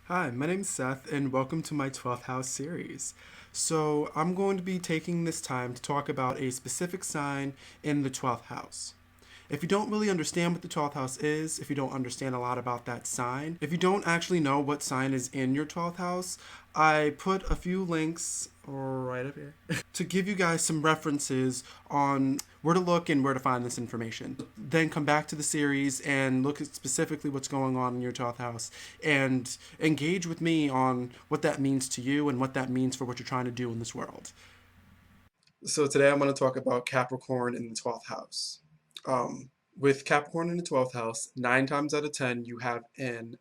Hi, my name's Seth, and welcome to my 12th house series. So, I'm going to be taking this time to talk about a specific sign in the 12th house. If you don't really understand what the 12th house is, if you don't understand a lot about that sign, if you don't actually know what sign is in your 12th house, I put a few links right up here to give you guys some references on where to look and where to find this information. Then come back to the series and look at specifically what's going on in your 12th house and engage with me on what that means to you and what that means for what you're trying to do in this world. So today I'm going to talk about Capricorn in the 12th house. With Capricorn in the 12th house, 9 times out of 10, you have an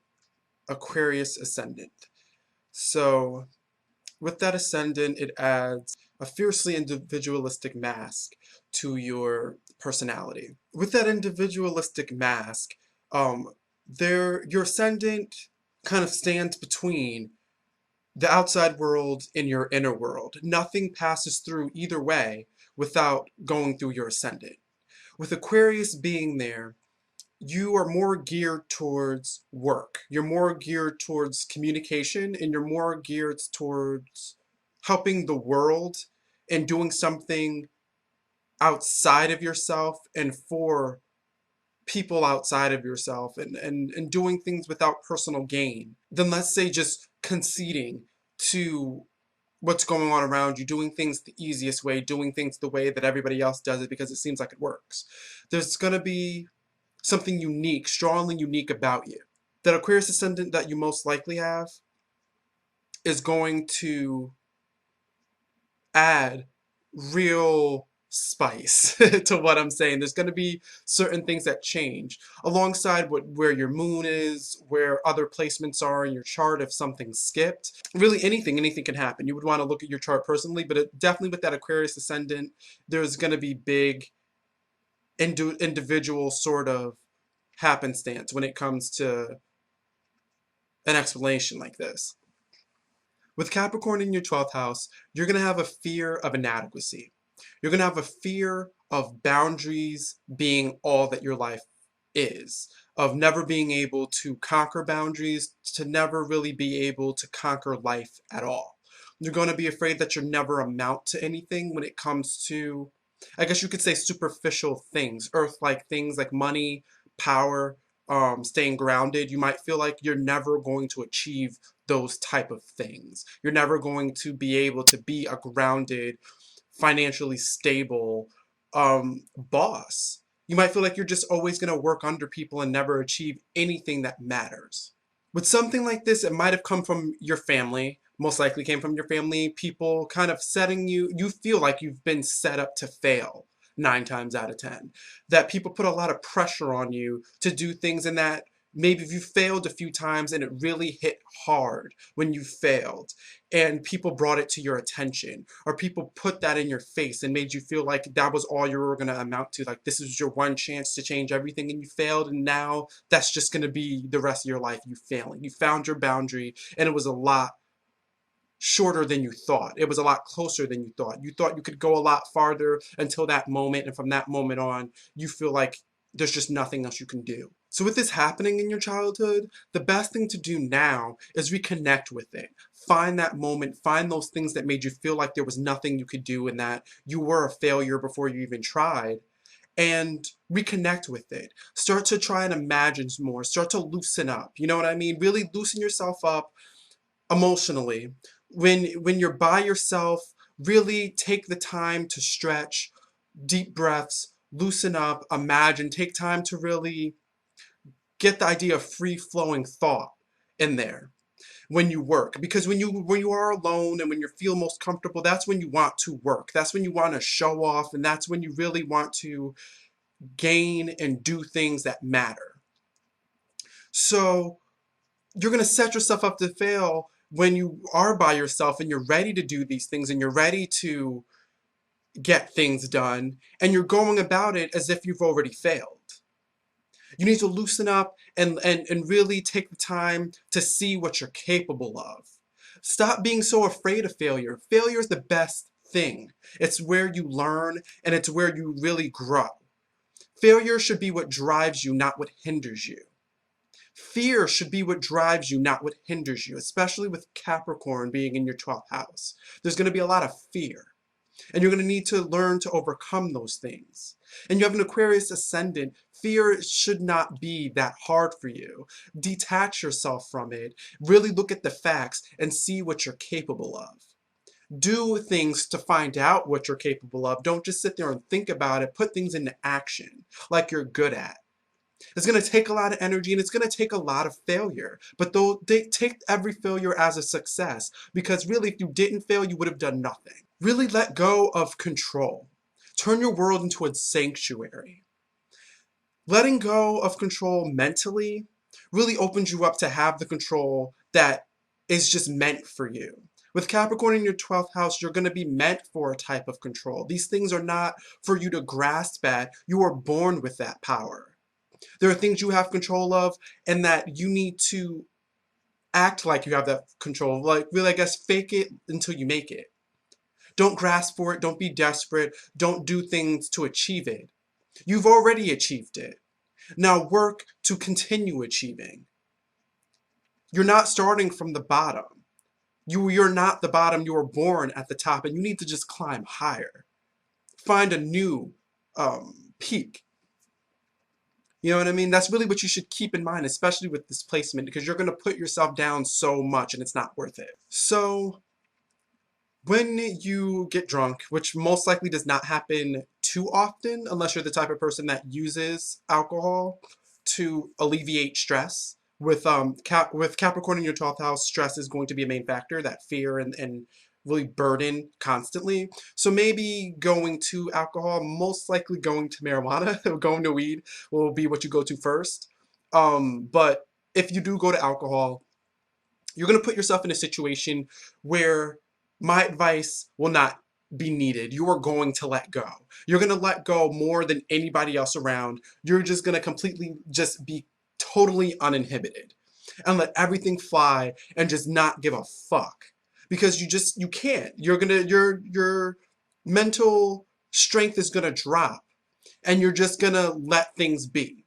Aquarius Ascendant. So, with that Ascendant, it adds a fiercely individualistic mask to your personality. With that individualistic mask, your Ascendant kind of stands between the outside world and your inner world. Nothing passes through either way without going through your Ascendant. With Aquarius being there, you are more geared towards work. You're more geared towards communication, and you're more geared towards helping the world and doing something outside of yourself and for people outside of yourself, and doing things without personal gain. Then let's say just conceding to what's going on around you, doing things the easiest way, doing things the way that everybody else does it because it seems like it works. There's going to be something unique, strongly unique about you. That Aquarius Ascendant that you most likely have is going to add real spice to what I'm saying. There's going to be certain things that change alongside where your moon is, where other placements are in your chart. If something skipped, really anything can happen. You would want to look at your chart personally, but definitely with that Aquarius Ascendant, there's going to be big individual sort of happenstance when it comes to an explanation like this. With Capricorn in your 12th house, you're going to have a fear of inadequacy. You're going to have a fear of boundaries being all that your life is, of never being able to conquer boundaries, to never really be able to conquer life at all. You're going to be afraid that you'll never amount to anything when it comes to, I guess you could say, superficial things, earth-like things like money, power, staying grounded. You might feel like you're never going to achieve those type of things. You're never going to be able to be a grounded, financially stable boss. You might feel like you're just always going to work under people and never achieve anything that matters. With something like this, it might have come from your family, most likely came from your family, people kind of setting you feel like you've been set up to fail 9 times out of 10. That people put a lot of pressure on you to do things, and that maybe you failed a few times and it really hit hard when you failed and people brought it to your attention, or people put that in your face and made you feel like that was all you were going to amount to, like this is your one chance to change everything and you failed, and now that's just going to be the rest of your life, you failing. You found your boundary and it was a lot shorter than you thought. It was a lot closer than you thought. You thought you could go a lot farther until that moment, and from that moment on, you feel like there's just nothing else you can do. So with this happening in your childhood, the best thing to do now is reconnect with it. Find that moment, find those things that made you feel like there was nothing you could do and that you were a failure before you even tried, and reconnect with it. Start to try and imagine more. Start to loosen up. You know what I mean? Really loosen yourself up emotionally. When you're by yourself, really take the time to stretch, deep breaths, loosen up, imagine, take time to really get the idea of free-flowing thought in there when you work. Because when you are alone and when you feel most comfortable, that's when you want to work. That's when you want to show off, and that's when you really want to gain and do things that matter. So you're going to set yourself up to fail when you are by yourself and you're ready to do these things and you're ready to get things done, and you're going about it as if you've already failed. You need to loosen up and really take the time to see what you're capable of. Stop being so afraid of failure. Failure is the best thing. It's where you learn and it's where you really grow. Failure should be what drives you, not what hinders you. Fear should be what drives you, not what hinders you, especially with Capricorn being in your 12th house. There's going to be a lot of fear, and you're going to need to learn to overcome those things. And you have an Aquarius Ascendant. Fear should not be that hard for you. Detach yourself from it. Really look at the facts and see what you're capable of. Do things to find out what you're capable of. Don't just sit there and think about it. Put things into action like you're good at. It's going to take a lot of energy, and it's going to take a lot of failure. But though they take every failure as a success, because really if you didn't fail, you would have done nothing. Really let go of control. Turn your world into a sanctuary. Letting go of control mentally really opens you up to have the control that is just meant for you. With Capricorn in your 12th house, you're going to be meant for a type of control. These things are not for you to grasp at. You are born with that power. There are things you have control of, and that you need to act like you have that control. Like, really, I guess, fake it until you make it. Don't grasp for it. Don't be desperate. Don't do things to achieve it. You've already achieved it. Now work to continue achieving. You're not starting from the bottom. You're not the bottom. You were born at the top, and you need to just climb higher. Find a new peak. You know what I mean? That's really what you should keep in mind, especially with this placement, because you're going to put yourself down so much and it's not worth it. So when you get drunk, which most likely does not happen too often, unless you're the type of person that uses alcohol to alleviate stress, with Capricorn in your 12th house, stress is going to be a main factor, that fear and really burden constantly. So maybe going to alcohol, most likely going to marijuana or going to weed will be what you go to first. But if you do go to alcohol, you're going to put yourself in a situation where my advice will not be needed. You are going to let go. You're going to let go more than anybody else around. You're just going to completely just be totally uninhibited and let everything fly and just not give a fuck. Because you can't. Your mental strength is gonna drop, and you're just gonna let things be.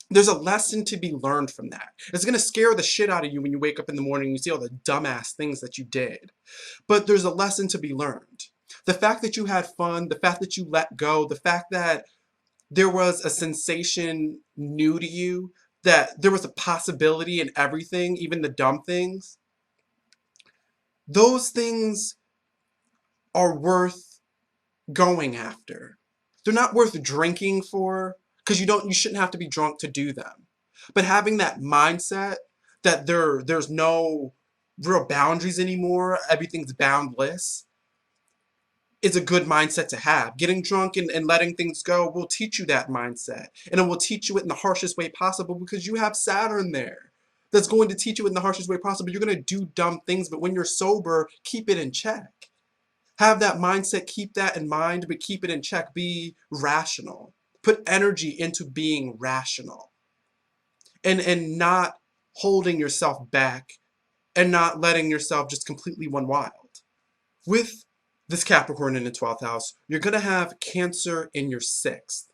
There's a lesson to be learned from that. It's gonna scare the shit out of you when you wake up in the morning and you see all the dumbass things that you did. But there's a lesson to be learned. The fact that you had fun, the fact that you let go, the fact that there was a sensation new to you, that there was a possibility in everything, even the dumb things. Those things are worth going after. They're not worth drinking for, because you shouldn't have to be drunk to do them. But having that mindset that there's no real boundaries anymore, everything's boundless, is a good mindset to have. Getting drunk and letting things go will teach you that mindset. And it will teach you it in the harshest way possible, because you have Saturn there. That's going to teach you in the harshest way possible. You're going to do dumb things, but when you're sober, keep it in check. Have that mindset, keep that in mind, but keep it in check. Be rational. Put energy into being rational. And not holding yourself back and not letting yourself just completely run wild. With this Capricorn in the 12th house, you're going to have Cancer in your 6th.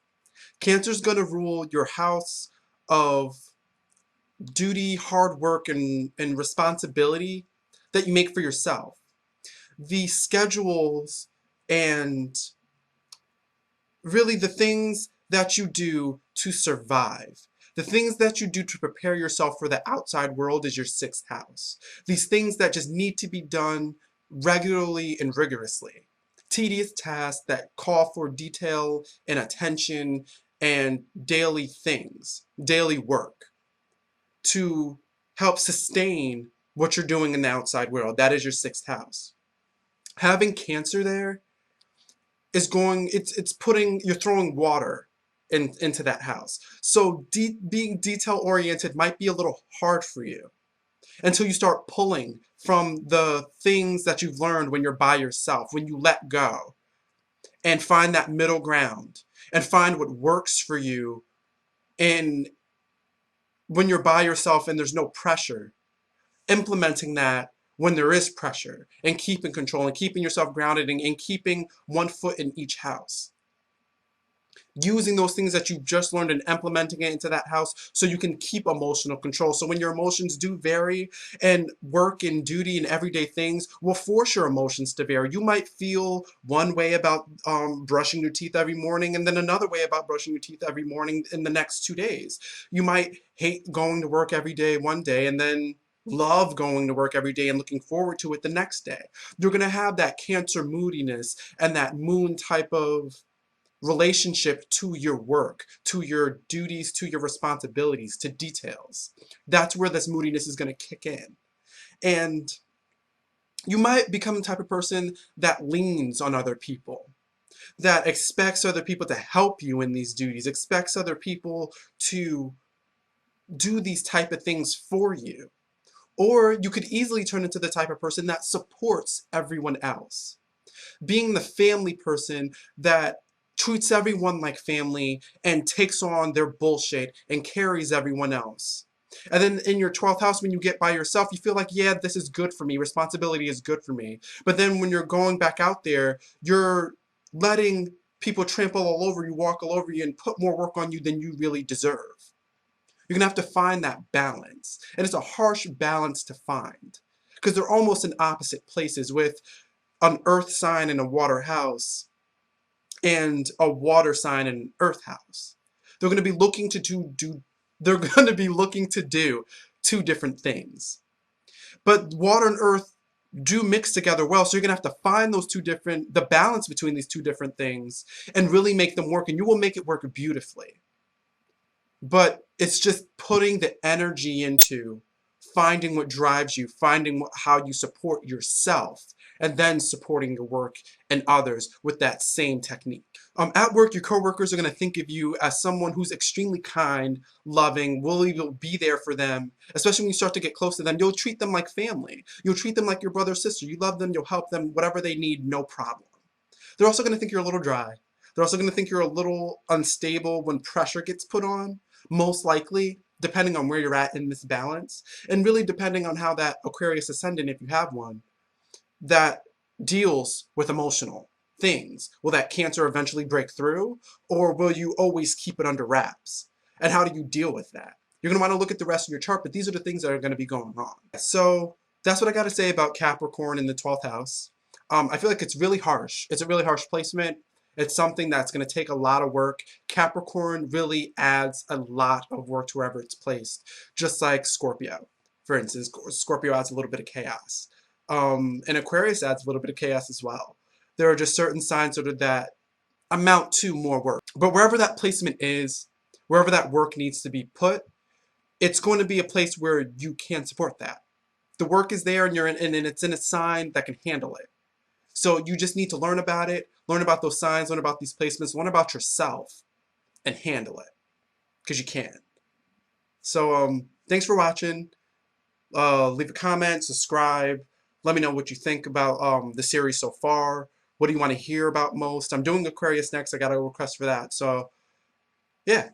Cancer's going to rule your house of duty, hard work, and responsibility that you make for yourself. The schedules and really the things that you do to survive. The things that you do to prepare yourself for the outside world is your 6th house. These things that just need to be done regularly and rigorously. Tedious tasks that call for detail and attention and daily things, daily work, to help sustain what you're doing in the outside world. That is your 6th house. Having Cancer there is you're throwing water into that house. So being detail oriented might be a little hard for you until you start pulling from the things that you've learned when you're by yourself, when you let go and find that middle ground and find what works for you. And when you're by yourself and there's no pressure, implementing that when there is pressure, and keeping control and keeping yourself grounded and keeping one foot in each house. using those things that you've just learned and implementing it into that house so you can keep emotional control. So when your emotions do vary, and work and duty and everyday things will force your emotions to vary. You might feel one way about brushing your teeth every morning, and then another way about brushing your teeth every morning in the next 2 days. You might hate going to work every day one day, and then love going to work every day and looking forward to it the next day. You're going to have that Cancer moodiness and that moon type of relationship to your work, to your duties, to your responsibilities, to details. That's where this moodiness is going to kick in. And you might become the type of person that leans on other people, that expects other people to help you in these duties, expects other people to do these type of things for you. Or you could easily turn into the type of person that supports everyone else, being the family person that treats everyone like family and takes on their bullshit and carries everyone else. And then in your 12th house, when you get by yourself, you feel like, yeah, this is good for me. Responsibility is good for me. But then when you're going back out there, you're letting people trample all over you, walk all over you, and put more work on you than you really deserve. You're gonna have to find that balance. And it's a harsh balance to find because they're almost in opposite places, with an earth sign in a water house and a water sign in an earth house. They're going to be looking to they're going to be looking to do two different things. But water and earth do mix together well, so you're going to have to find the balance between these two different things and really make them work, and you will make it work beautifully. But it's just putting the energy into finding what drives you, finding how you support yourself, and then supporting your work and others with that same technique. At work, your coworkers are going to think of you as someone who's extremely kind, loving, will be there for them, especially when you start to get close to them. You'll treat them like family. You'll treat them like your brother or sister. You love them, you'll help them, whatever they need, no problem. They're also going to think you're a little dry. They're also going to think you're a little unstable when pressure gets put on, most likely, depending on where you're at in this balance, and really depending on how that Aquarius Ascendant, if you have one, that deals with emotional things. Will that Cancer eventually break through, or will you always keep it under wraps? And how do you deal with that? You're going to want to look at the rest of your chart, but these are the things that are going to be going on. So that's what I got to say about Capricorn in the 12th house. I feel like it's really harsh. It's a really harsh placement. It's something that's going to take a lot of work. Capricorn really adds a lot of work to wherever it's placed, just like Scorpio. For instance, Scorpio adds a little bit of chaos. And Aquarius adds a little bit of chaos as well. There are just certain signs that amount to more work. But wherever that placement is, wherever that work needs to be put, it's going to be a place where you can support that. The work is there, and and it's in a sign that can handle it. So you just need to learn about it, learn about those signs, learn about these placements, learn about yourself, and handle it, because you can. So thanks for watching. Leave a comment, subscribe. Let me know what you think about the series so far. What do you want to hear about most? I'm doing Aquarius next. I got a request for that. So, yeah.